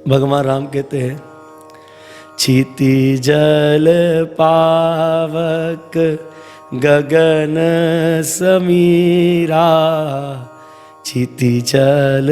भगवान राम कहते हैं, क्षिति जल पावक गगन समीरा, क्षिति जल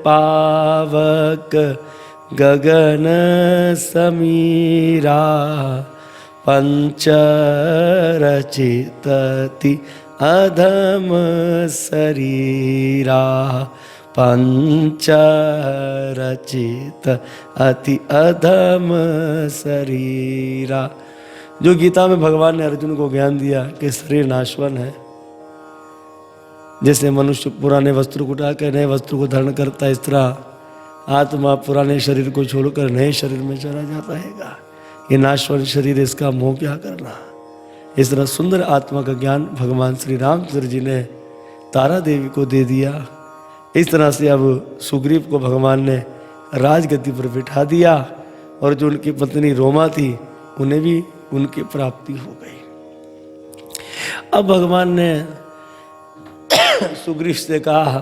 पावक गगन समीरा, पंच रचितति अधम शरीरा, पंच रचित अति अधम शरीरा। जो गीता में भगवान ने अर्जुन को ज्ञान दिया कि शरीर नाशवान है, जैसे मनुष्य पुराने वस्त्र को उठाकर नए वस्त्र को धारण करता है, इस तरह आत्मा पुराने शरीर को छोड़कर नए शरीर में चला जाता है। ये नाशवान शरीर, इसका मोह क्या करना। इस तरह सुंदर आत्मा का ज्ञान भगवान श्री रामचंद्र जी ने तारा देवी को दे दिया। इस तरह से अब सुग्रीव को भगवान ने राजगद्दी पर बिठा दिया और जो उनकी पत्नी रोमा थी उन्हें भी उनकी प्राप्ति हो गई। अब भगवान ने सुग्रीव से कहा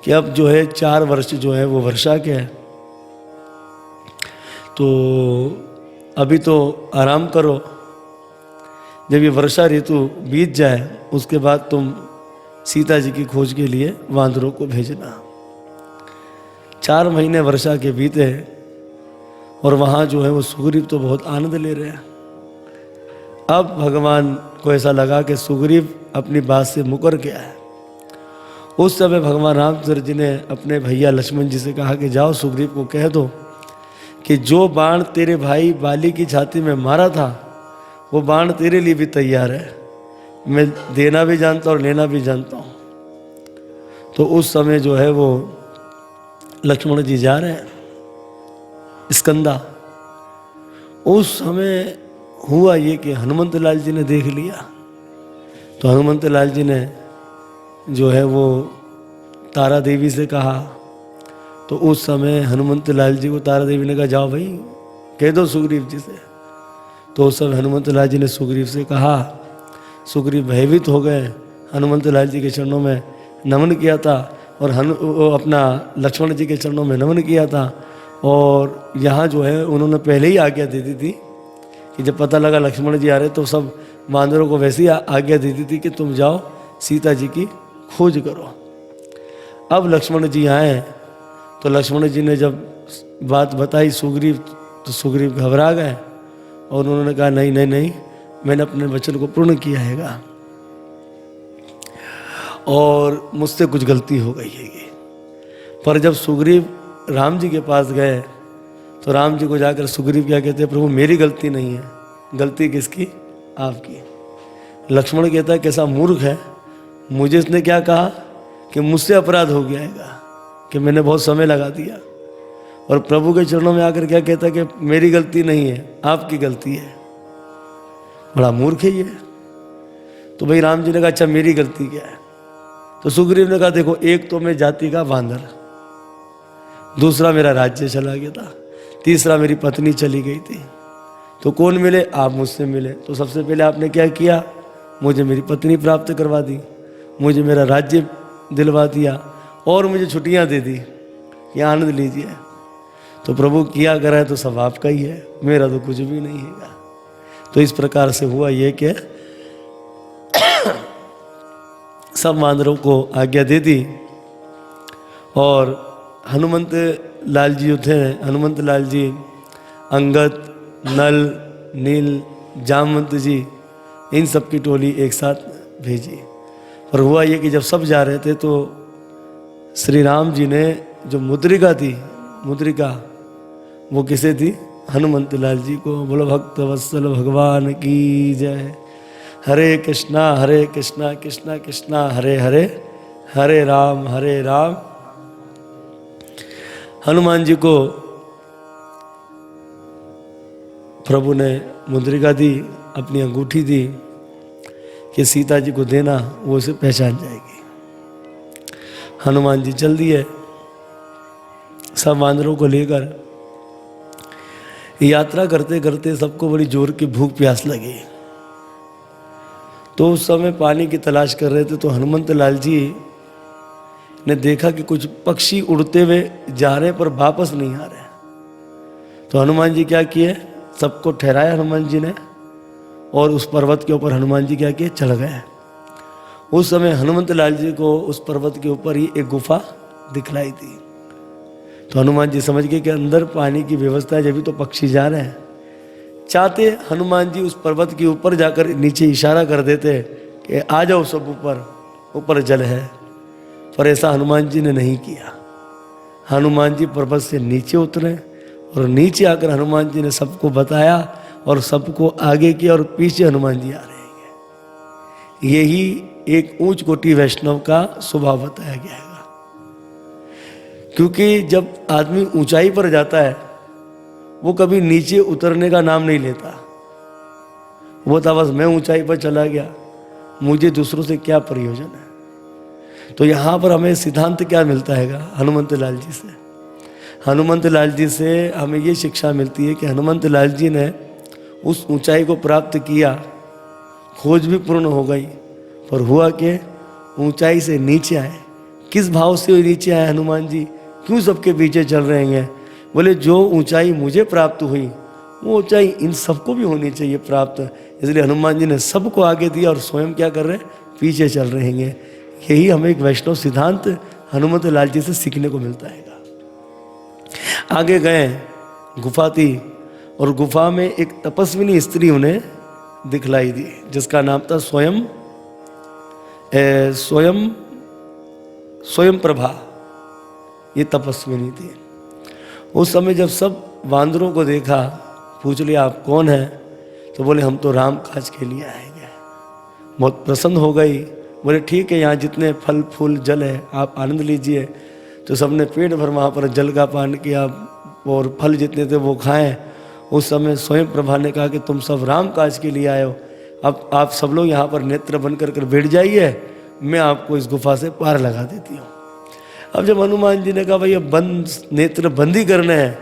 कि अब जो है 4 वर्ष जो है वो वर्षा के है, तो अभी तो आराम करो, जब ये वर्षा ऋतु बीत जाए उसके बाद तुम सीता जी की खोज के लिए वानरों को भेजना। 4 महीने वर्षा के बीते और वहाँ जो है वो सुग्रीव तो बहुत आनंद ले रहे हैं। अब भगवान को ऐसा लगा कि सुग्रीव अपनी बात से मुकर गया है। उस समय भगवान रामचंद्र जी ने अपने भैया लक्ष्मण जी से कहा कि जाओ सुग्रीव को कह दो कि जो बाण तेरे भाई बाली की छाती में मारा था वो बाण तेरे लिए भी तैयार है, मैं देना भी जानता और लेना भी जानता हूँ। तो उस समय जो है वो लक्ष्मण जी जा रहे हैं स्कंदा। उस समय हुआ ये कि हनुमंत लाल जी ने देख लिया, तो हनुमंत लाल जी ने जो है वो तारा देवी से कहा। तो उस समय हनुमंत लाल जी को तारा देवी ने कहा जाओ भाई कह दो सुग्रीव जी से। तो उस समय हनुमंत लाल जी ने सुग्रीव से कहा, सुग्रीव भयभीत हो गए, हनुमंत लाल जी के चरणों में नमन किया था और अपना लक्ष्मण जी के चरणों में नमन किया था। और यहाँ जो है उन्होंने पहले ही आज्ञा दे दी थी कि जब पता लगा लक्ष्मण जी आ रहे तो सब वानरों को वैसे ही आज्ञा दे दी थी कि तुम जाओ सीता जी की खोज करो। अब लक्ष्मण जी आए तो लक्ष्मण जी ने जब बात बताई सुग्रीव, तो सुग्रीव घबरा गए और उन्होंने कहा नहीं नहीं नहीं, मैंने अपने वचन को पूर्ण किया हैगा और मुझसे कुछ गलती हो गई हैगी। पर जब सुग्रीव राम जी के पास गए तो राम जी को जाकर सुग्रीव क्या कहते हैं, प्रभु मेरी गलती नहीं है, गलती किसकी, आपकी। लक्ष्मण कहता है कैसा मूर्ख है, मुझे इसने क्या कहा कि मुझसे अपराध हो गया हैगा, कि मैंने बहुत समय लगा दिया, और प्रभु के चरणों में आकर क्या कहता है कि मेरी गलती नहीं है, आपकी गलती है। बड़ा मूर्ख है ये। तो भाई राम जी ने कहा अच्छा मेरी गलती क्या है। तो सुग्रीव ने कहा देखो, एक तो मैं जाति का बांदर, दूसरा मेरा राज्य चला गया था, तीसरा मेरी पत्नी चली गई थी। तो कौन मिले, आप मुझसे मिले। तो सबसे पहले आपने क्या किया, मुझे मेरी पत्नी प्राप्त करवा दी, मुझे मेरा राज्य दिलवा दिया और मुझे छुट्टियां दे दी, ये आनंद लीजिए। तो प्रभु किया करा है तो सब आपका ही है, मेरा तो कुछ भी नहीं है। तो इस प्रकार से हुआ ये कि सब वानरों को आज्ञा दे दी और हनुमंत लाल जी जो थे, हनुमंत लाल जी, अंगद, नल, नील, जामवंत जी, इन सब की टोली एक साथ भेजी। पर हुआ ये कि जब सब जा रहे थे तो श्री राम जी ने जो मुद्रिका थी, मुद्रिका वो किसे थी, हनुमंत लाल जी को। बोलो भक्त वत्सल भगवान की जय। हरे कृष्णा कृष्णा कृष्णा हरे हरे, हरे राम हनुमान जी को प्रभु ने मुद्रिका दी, अपनी अंगूठी दी कि सीता जी को देना, वो उसे पहचान जाएगी। हनुमान जी चल दिए सब वानरों को लेकर। यात्रा करते करते सबको बड़ी जोर की भूख प्यास लगी, तो उस समय पानी की तलाश कर रहे थे। तो हनुमंत लाल जी ने देखा कि कुछ पक्षी उड़ते हुए जा रहे पर वापस नहीं आ रहे। तो हनुमान जी क्या किए, सबको ठहराया हनुमान जी ने, और उस पर्वत के ऊपर हनुमान जी क्या किए, चढ़ गए। उस समय हनुमंत लाल जी को उस पर्वत के ऊपर ही एक गुफा दिखलाई दी। तो हनुमान जी समझ गए कि अंदर पानी की व्यवस्था है, जब भी तो पक्षी जा रहे हैं। चाहते हनुमान जी उस पर्वत के ऊपर जाकर नीचे इशारा कर देते कि आ जाओ सब ऊपर, ऊपर जल है, पर ऐसा हनुमान जी ने नहीं किया। हनुमान जी पर्वत से नीचे उतरे और नीचे आकर हनुमान जी ने सबको बताया और सबको आगे किया, और पीछे हनुमान जी आ रहे हैं। यही एक ऊंच कोटि वैष्णव का स्वभाव बताया गया है। क्योंकि जब आदमी ऊंचाई पर जाता है वो कभी नीचे उतरने का नाम नहीं लेता। वो था बस मैं ऊंचाई पर चला गया, मुझे दूसरों से क्या प्रयोजन है। तो यहाँ पर हमें सिद्धांत क्या मिलता है हनुमंत लाल जी से। हनुमंत लाल जी से हमें ये शिक्षा मिलती है कि हनुमंत लाल जी ने उस ऊंचाई को प्राप्त किया, खोज भी पूर्ण हो गई, पर हुआ कि ऊंचाई से नीचे आए। किस भाव से नीचे आए हनुमान जी, क्यों सबके पीछे चल रहे हैं? बोले जो ऊंचाई मुझे प्राप्त हुई वो ऊंचाई इन सबको भी होनी चाहिए प्राप्त, इसलिए हनुमान जी ने सबको आगे दिया और स्वयं क्या कर रहे हैं, पीछे चल रहे हैं। यही हमें एक वैष्णव सिद्धांत हनुमंत लाल जी से सीखने को मिलता है। आगे गए, गुफा थी और गुफा में एक तपस्विनी स्त्री उन्हें दिखलाई दी जिसका नाम था स्वयं प्रभा। ये तपस्विनी थी। उस समय जब सब वानरों को देखा, पूछ लिया आप कौन हैं, तो बोले हम तो राम काज के लिए आएंगे। बहुत प्रसन्न हो गई, बोले ठीक है, यहाँ जितने फल फूल जल है आप आनंद लीजिए। तो सबने पेट भर वहाँ पर जल का पान किया और फल जितने थे वो खाएं। उस समय स्वयं प्रभा ने कहा कि तुम सब राम काज के लिए आए हो, अब आप सब लोग यहाँ पर नेत्र बंद कर बैठ जाइए, मैं आपको इस गुफा से पार लगा देती हूँ। अब जब हनुमान जी ने कहा भाई अब बंद नेत्र बंद ही करने हैं,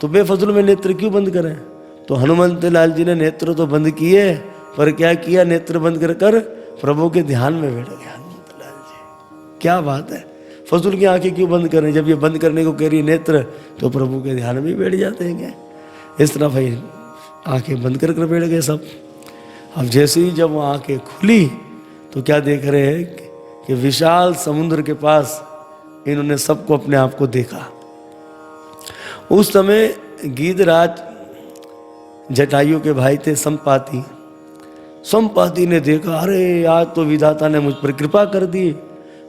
तो बेफजूल में नेत्र क्यों बंद करें? तो हनुमंत लाल जी ने नेत्र तो बंद किए, पर क्या किया, नेत्र बंद कर प्रभु के ध्यान में बैठ गया हनुमंत लाल जी। क्या बात है, फजूल की आंखें क्यों बंद करें? जब ये बंद करने को कह रही नेत्र, तो प्रभु के ध्यान में बैठ जाते हैं। इस तरह भाई आंखें बंद कर बैठ गए सब। अब जैसे ही जब वो आंखें खुली तो क्या देख रहे हैं कि विशाल समुद्र के पास इन्होंने सबको अपने आप को देखा। उस समय गीधराज जटायु के भाई थे संपाति। संपाति ने देखा, अरे आज तो विधाता ने मुझ पर कृपा कर दी,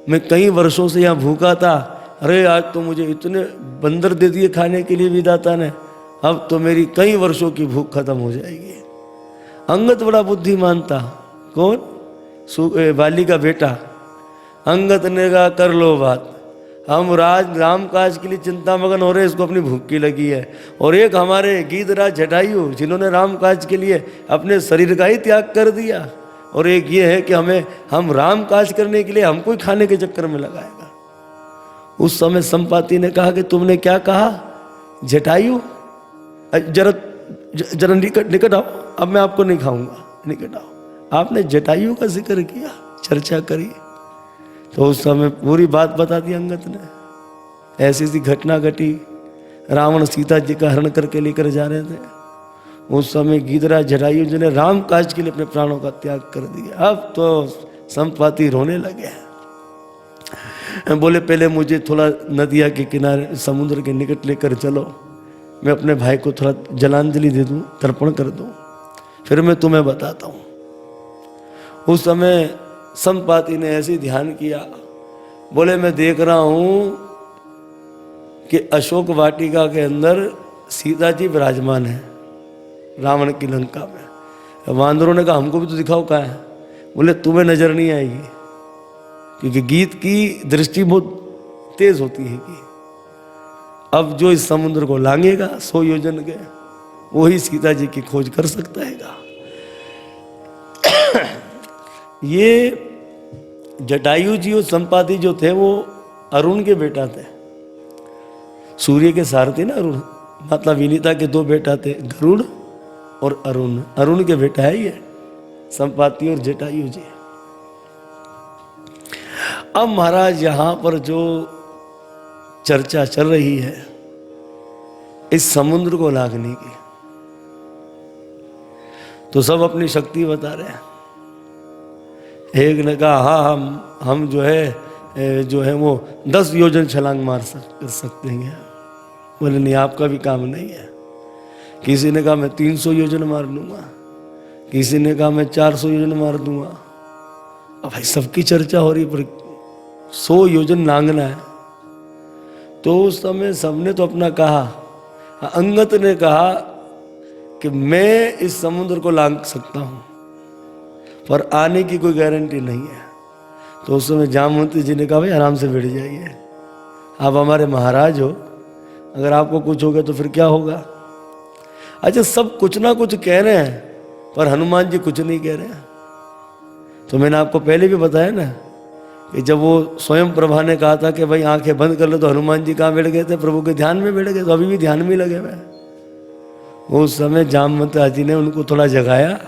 मैं कई वर्षों से यहाँ भूखा था, अरे आज तो मुझे इतने बंदर दे दिए खाने के लिए विधाता ने, अब तो मेरी कई वर्षों की भूख खत्म हो जाएगी। अंगद बड़ा बुद्धिमान था। कौन? वाली का बेटा। अंगद ने कहा कर लो बात, हम राम काज के लिए चिंता मगन हो रहे, इसको अपनी भूख की लगी है। और एक हमारे गीधराज जटायु जिन्होंने राम काज के लिए अपने शरीर का ही त्याग कर दिया, और एक ये है कि हम राम काज करने के लिए हमको ही खाने के चक्कर में लगाएगा। उस समय संपाति ने कहा कि तुमने क्या कहा जटायु, जरा निकट आओ, अब मैं आपको नहीं खाऊंगा, निकट आओ। आपने जटायु का जिक्र किया, चर्चा करी। तो उस समय पूरी बात बता दी अंगद ने। ऐसी सी घटना घटी, रावण सीता जी का हरण करके लेकर जा रहे थे। उस समय गीधराज जटायु जी ने राम काज के लिए अपने प्राणों का त्याग कर दिया। अब तो संपाति रोने लगे। बोले पहले मुझे थोड़ा नदिया के किनारे समुद्र के निकट लेकर चलो, मैं अपने भाई को थोड़ा जलांजलि दे दूं, तर्पण कर दूं, फिर मैं तुम्हें बताता हूं। उस समय संपाति ने ऐसे ध्यान किया, बोले मैं देख रहा हूं कि अशोक वाटिका के अंदर सीता जी विराजमान है रावण की लंका में। वानरों ने कहा हमको भी तो दिखाओ कहाँ है। बोले तुम्हें नजर नहीं आएगी, क्योंकि गीत की दृष्टि बहुत तेज होती है कि अब जो इस समुद्र को लांघेगा 100 योजन के, वही सीता जी की खोज कर सकता है। ये जटायु जी और संपाति जो थे वो अरुण के बेटा थे, सूर्य के सारथी ना अरुण, माता विनीता के 2 बेटा थे, गरुड़ और अरुण। अरुण के बेटा है ये संपाति और जटायु जी। अब महाराज यहाँ पर जो चर्चा चल रही है इस समुद्र को लांघने की, तो सब अपनी शक्ति बता रहे हैं। एक ने कहा हाँ हम जो है वो 10 योजन छलांग कर सकते हैं। बोले नहीं, आपका भी काम नहीं है। किसी ने कहा मैं 300 योजन मार लूंगा, किसी ने कहा मैं 400 योजन मार दूंगा। अब भाई सबकी चर्चा हो रही, पर 100 योजन लांघना है। तो उस समय सबने तो अपना कहा। अंगद ने कहा कि मैं इस समुद्र को लांघ सकता हूं, पर आने की कोई गारंटी नहीं है। तो उस समय जामवंती जी ने कहा भाई आराम से बैठ जाइए, आप हमारे महाराज हो, अगर आपको कुछ हो गया तो फिर क्या होगा। अच्छा, सब कुछ ना कुछ कह रहे हैं, पर हनुमान जी कुछ नहीं कह रहे हैं। तो मैंने आपको पहले भी बताया ना कि जब वो स्वयं प्रभा ने कहा था कि भाई आंखें बंद कर लो, तो हनुमान जी कहाँ बैठ गए थे? प्रभु के ध्यान में बैठ गए। तो अभी भी ध्यान में लगे हुए। उस समय जामवंती जी ने उनको थोड़ा जगाया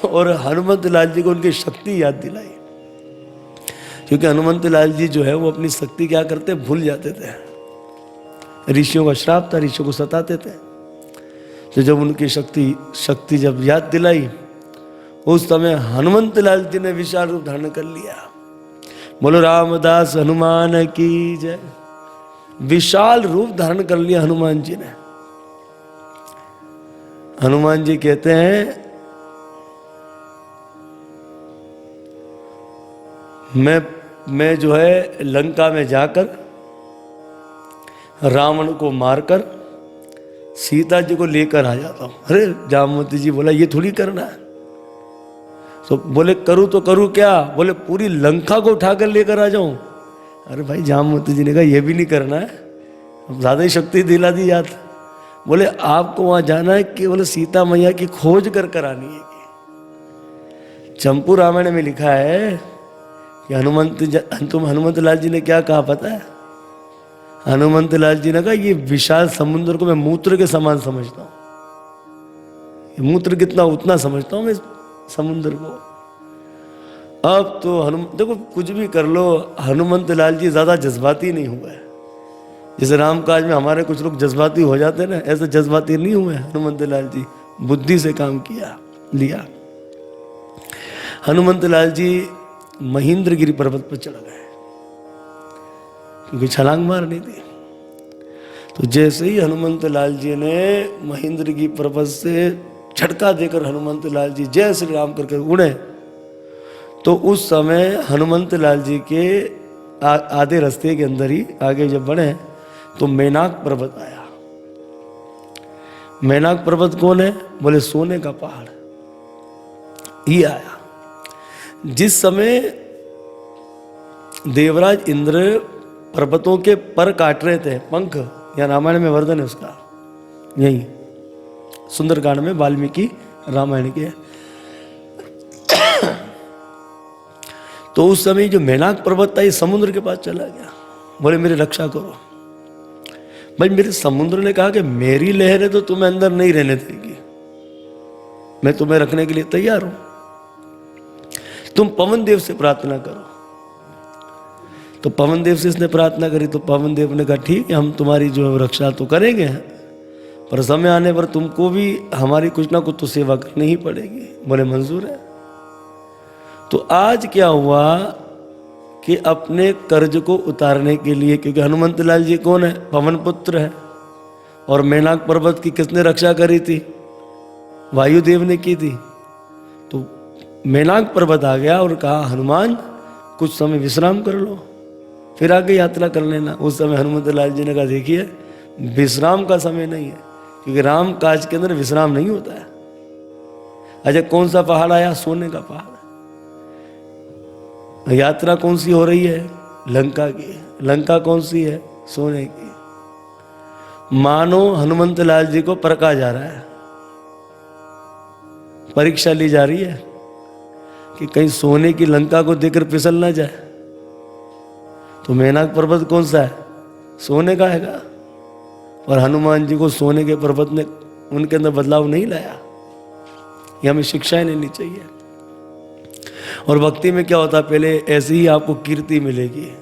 और हनुमंत लाल जी को उनकी शक्ति याद दिलाई। क्योंकि हनुमंत लाल जी जो है वो अपनी शक्ति क्या करते, भूल जाते थे। ऋषियों का श्राप था, ऋषियों को सताते थे। तो जब उनकी शक्ति जब याद दिलाई, उस समय हनुमंत लाल जी ने विशाल रूप धारण कर लिया। बोलो रामदास हनुमान की जय। विशाल रूप धारण कर लिया हनुमान जी ने। हनुमान जी कहते हैं मैं जो है लंका में जाकर रावण को मारकर सीता जी को लेकर आ जाता हूं। अरे जामवंती जी बोला ये थोड़ी करना है। तो बोले करूं तो करूं क्या? बोले पूरी लंका को उठाकर लेकर आ जाऊं। अरे भाई जामवंती जी ने कहा ये भी नहीं करना है, ज्यादा ही शक्ति दिला दी जात। बोले आपको वहां जाना है कि बोले सीता मैया की खोज कर करानी है। चंपू रामायण में लिखा है कि हनुमंत लाल जी ने क्या कहा पता है? हनुमंत लाल जी ने कहा ये विशाल समुद्र को मैं मूत्र के समान समझता हूं। मूत्र कितना उतना समझता हूं मैं समुद्र को। अब तो देखो कुछ भी कर लो, हनुमंत लाल जी ज्यादा जज्बाती नहीं हुए। जैसे रामकाज में हमारे कुछ लोग जज्बाती हो जाते हैं ना, ऐसे जज्बाती नहीं हुए हनुमंत लाल जी। बुद्धि से काम लिया। हनुमंत लाल जी महेंद्रगिरी पर्वत पर चढ़ गए क्योंकि छलांग मारनी थी। तो जैसे ही हनुमंत लाल जी ने महेंद्रगिरी पर्वत से झटका देकर हनुमंत लाल जी जय श्री राम करके उड़े, तो उस समय हनुमंत लाल जी के आधे रास्ते के अंदर ही आगे जब बढ़े तो मेनाक पर्वत आया। मेनाक पर्वत कौन है? बोले सोने का पहाड़ ही आया। जिस समय देवराज इंद्र पर्वतों के पर काट रहे थे, पंख, या रामायण में वर्णन है उसका, यही सुंदरकांड में वाल्मीकि रामायण के। तो उस समय जो मेनाक पर्वत था ये समुद्र के पास चला गया। बोले मेरी रक्षा करो। भाई मेरे समुद्र ने कहा कि मेरी लहरें तो तुम्हें अंदर नहीं रहने देगी, मैं तुम्हें रखने के लिए तैयार हूं, तुम पवन देव से प्रार्थना करो। तो पवन देव से इसने प्रार्थना करी। तो पवन देव ने कहा ठीक है, हम तुम्हारी जो है रक्षा तो करेंगे, पर समय आने पर तुमको भी हमारी कुछ ना कुछ तो सेवा करनी ही पड़ेगी। बोले मंजूर है। तो आज क्या हुआ कि अपने कर्ज को उतारने के लिए, क्योंकि हनुमंत लाल जी कौन है? पवन पुत्र है। और मेनाक पर्वत की किसने रक्षा करी थी? वायुदेव ने की थी। तो मेनाक पर्वत आ गया और कहा हनुमान कुछ समय विश्राम कर लो, फिर आगे यात्रा कर लेना। उस समय हनुमंत लाल जी ने कहा देखिए विश्राम का समय नहीं है, क्योंकि राम काज के अंदर विश्राम नहीं होता है। अच्छा कौन सा पहाड़ आया? सोने का पहाड़। यात्रा कौन सी हो रही है? लंका की। लंका कौन सी है? सोने की। मानो हनुमंत लाल जी को परखा जा रहा है, परीक्षा ली जा रही है कि कहीं सोने की लंका को देखकर फिसल ना जाए। तो मेनाक पर्वत कौन सा है? सोने का हैगा। और हनुमान जी को सोने के पर्वत ने उनके अंदर बदलाव नहीं लाया। ये हमें शिक्षाएं लेनी चाहिए। और भक्ति में क्या होता है, पहले ऐसे ही आपको कीर्ति मिलेगी।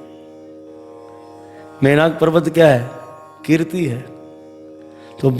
मैनाक पर्वत क्या है? कीर्ति है। तो